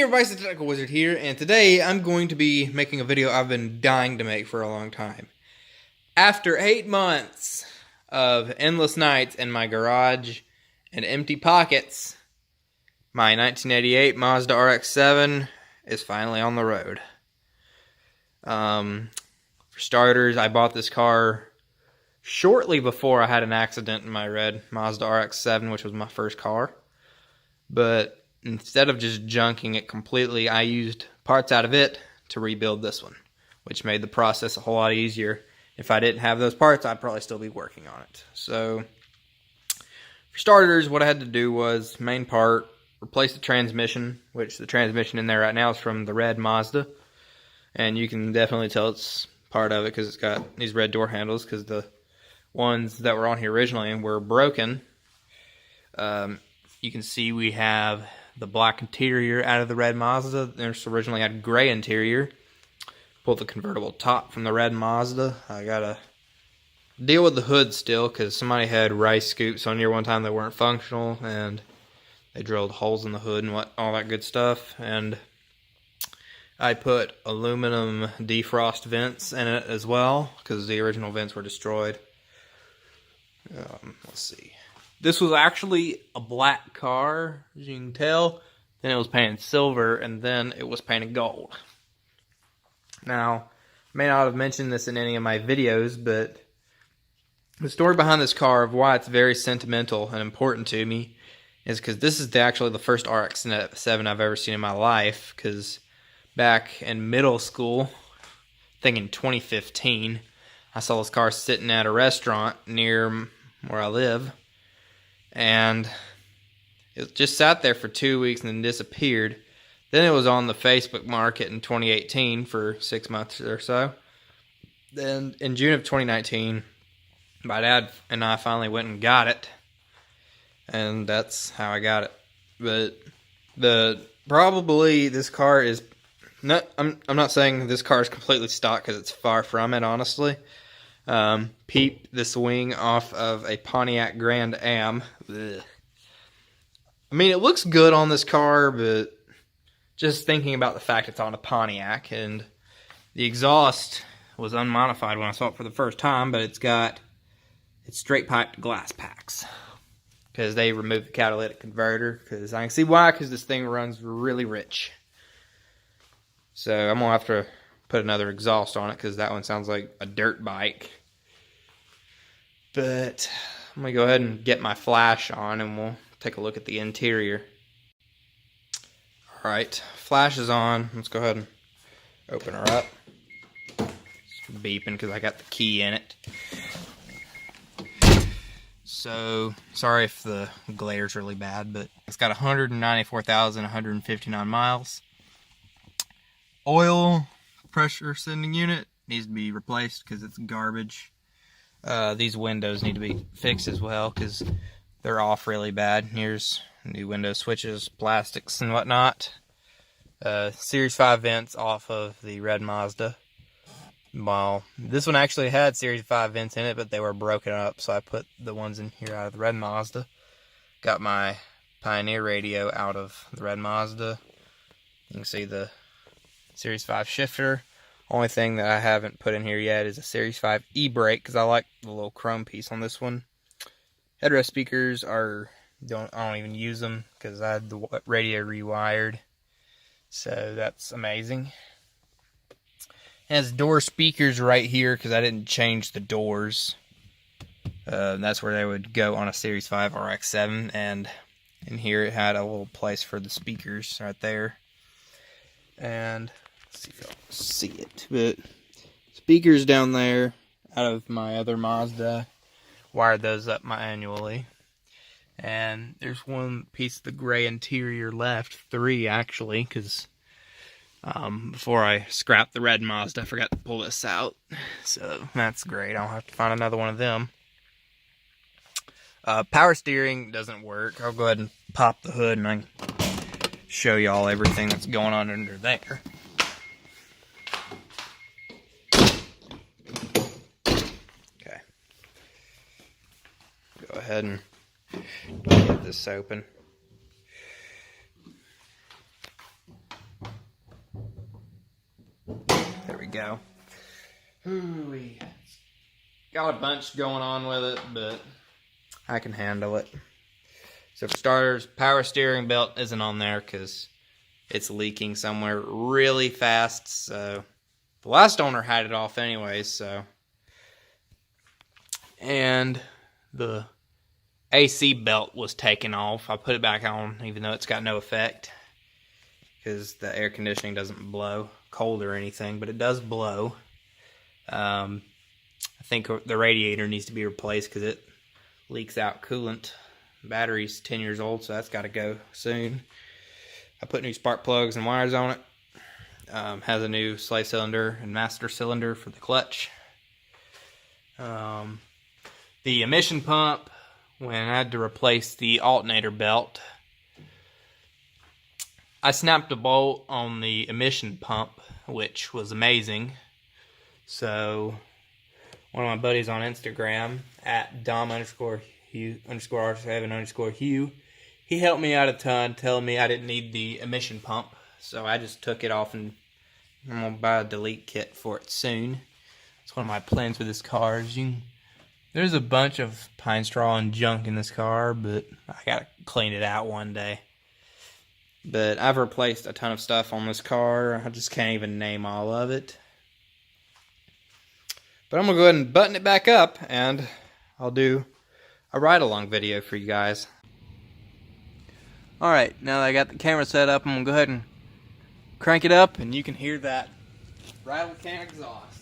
everybody, it's the Technical Wizard here, and today I'm going to be making a video I've been dying to make for a long time. After 8 months of endless nights in my garage and empty pockets, my 1988 Mazda RX-7 is finally on the road. For starters, I bought this car shortly before I had an accident in my red Mazda RX-7, which was my first car. But instead of just junking it completely, I used parts out of it to rebuild this one, which made the process a whole lot easier. If I didn't have those parts, I'd probably still be working on it. So, for starters, what I had to do was, main part, replace the transmission, which the transmission in there right now is from the red Mazda. And you can definitely tell it's part of it because it's got these red door handles, because the ones that were on here originally were broken. You can see we have the black interior out of the red Mazda. This originally had gray interior. Pulled the convertible top from the red Mazda. I gotta deal with the hood still because somebody had rice scoops on here one time that weren't functional, and they drilled holes in the hood and all that good stuff. And I put aluminum defrost vents in it as well because the original vents were destroyed. Let's see. This was actually a black car, as you can tell. Then it was painted silver, and then it was painted gold. Now, I may not have mentioned this in any of my videos, but the story behind this car of why it's very sentimental and important to me is because this is actually the first RX-7 I've ever seen in my life. Because back in middle school, I think in 2015, I saw this car sitting at a restaurant near where I live. And it just sat there for 2 weeks and then disappeared. Then it was on the Facebook market in 2018 for 6 months or so. Then in June of 2019, my dad and I finally went and got it. And that's how I got it. But probably this car is not, I'm not saying this car is completely stock because it's far from it, honestly. Peep this wing off of a Pontiac Grand Am. Ugh. I mean, it looks good on this car, but just thinking about the fact it's on a Pontiac, and the exhaust was unmodified when I saw it for the first time, but it's straight piped glass packs because they removed the catalytic converter. Because I can see why, because this thing runs really rich. So I'm gonna have to put another exhaust on it because that one sounds like a dirt bike. But I'm going to go ahead and get my flash on and we'll take a look at the interior. Alright, flash is on. Let's go ahead and open her up. It's beeping because I got the key in it. So, sorry if the glare's really bad, but it's got 194,159 miles. Oil pressure sending unit needs to be replaced because it's garbage. These windows need to be fixed as well because they're off really bad. Here's new window switches, plastics and whatnot. Series 5 vents off of the red Mazda. Well, this one actually had Series 5 vents in it, but they were broken up, so I put the ones in here out of the red Mazda. Got my Pioneer radio out of the red Mazda. You can see the Series 5 shifter. Only thing that I haven't put in here yet is a Series 5 e-brake because I like the little chrome piece on this one. Headrest speakers I don't even use them because I had the radio rewired. So that's amazing. It has door speakers right here because I didn't change the doors. That's where they would go on a Series 5 RX-7, and in here it had a little place for the speakers right there. And let's see if y'all see it, but speakers down there out of my other Mazda. Wired those up manually. And there's one piece of the gray interior left, 3 actually, because before I scrapped the red Mazda, I forgot to pull this out. So that's great. I'll have to find another one of them. Power steering doesn't work. I'll go ahead and pop the hood and I can show y'all everything that's going on under there. Okay. Go ahead and get this open. We got a bunch going on with it, but I can handle it. So for starters, power steering belt isn't on there because it's leaking somewhere really fast. So the last owner had it off anyways. So, and the AC belt was taken off. I put it back on even though it's got no effect because the air conditioning doesn't blow cold or anything, but it does blow. I think the radiator needs to be replaced because it leaks out coolant. The battery's 10 years old, so that's got to go soon. I put new spark plugs and wires on it. Has a new slave cylinder and master cylinder for the clutch. The emission pump, when I had to replace the alternator belt, I snapped a bolt on the emission pump, which was amazing. So one of my buddies on Instagram, at Dom_R7_Hugh, he helped me out a ton, telling me I didn't need the emission pump. So I just took it off, and I'm going to buy a delete kit for it soon. It's one of my plans for this car. There's a bunch of pine straw and junk in this car, but I got to clean it out one day. But I've replaced a ton of stuff on this car. I just can't even name all of it. But I'm going to go ahead and button it back up, and I'll do a ride-along video for you guys. Alright, now that I got the camera set up, I'm going to go ahead and crank it up, and you can hear that rattle can exhaust.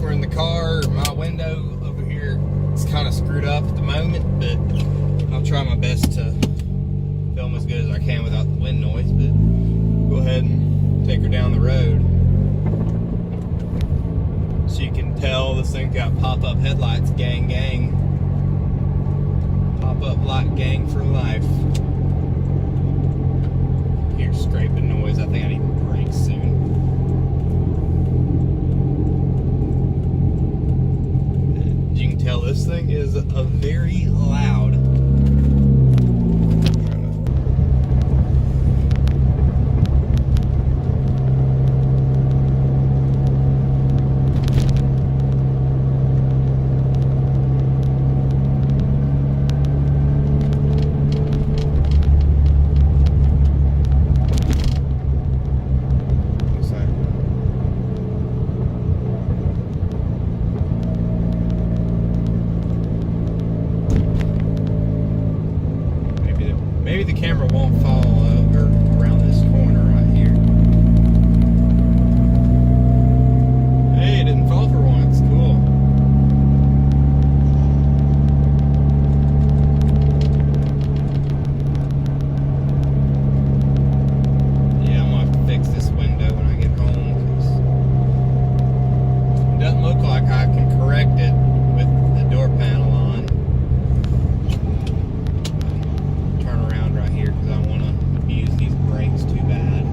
We're in the car. My window over here is kind of screwed up at the moment, but I'll try my best to film as good as I can without the wind noise. But go ahead and take her down the road. So you can tell this thing got pop-up headlights, gang gang. Pop-up light gang for life. Here's scraping noise. I think I need brakes soon. Tell this thing is a very loud. Maybe the camera won't fall over around this corner right here. Hey, it didn't fall for once. Cool. Yeah, I'm gonna have to fix this window when I get home because it doesn't look like I can correct it with the door panel on. Because I want to abuse these brakes too bad.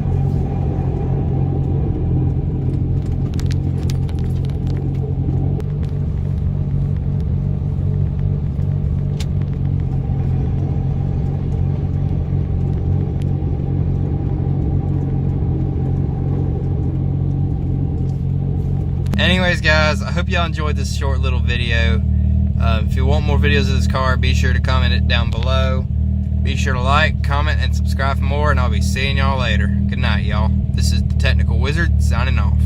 Anyways guys, I hope y'all enjoyed this short little video. If you want more videos of this car, be sure to comment it down below. Be sure to like, comment, and subscribe for more, and I'll be seeing y'all later. Good night, y'all. This is the Technical Wizard, signing off.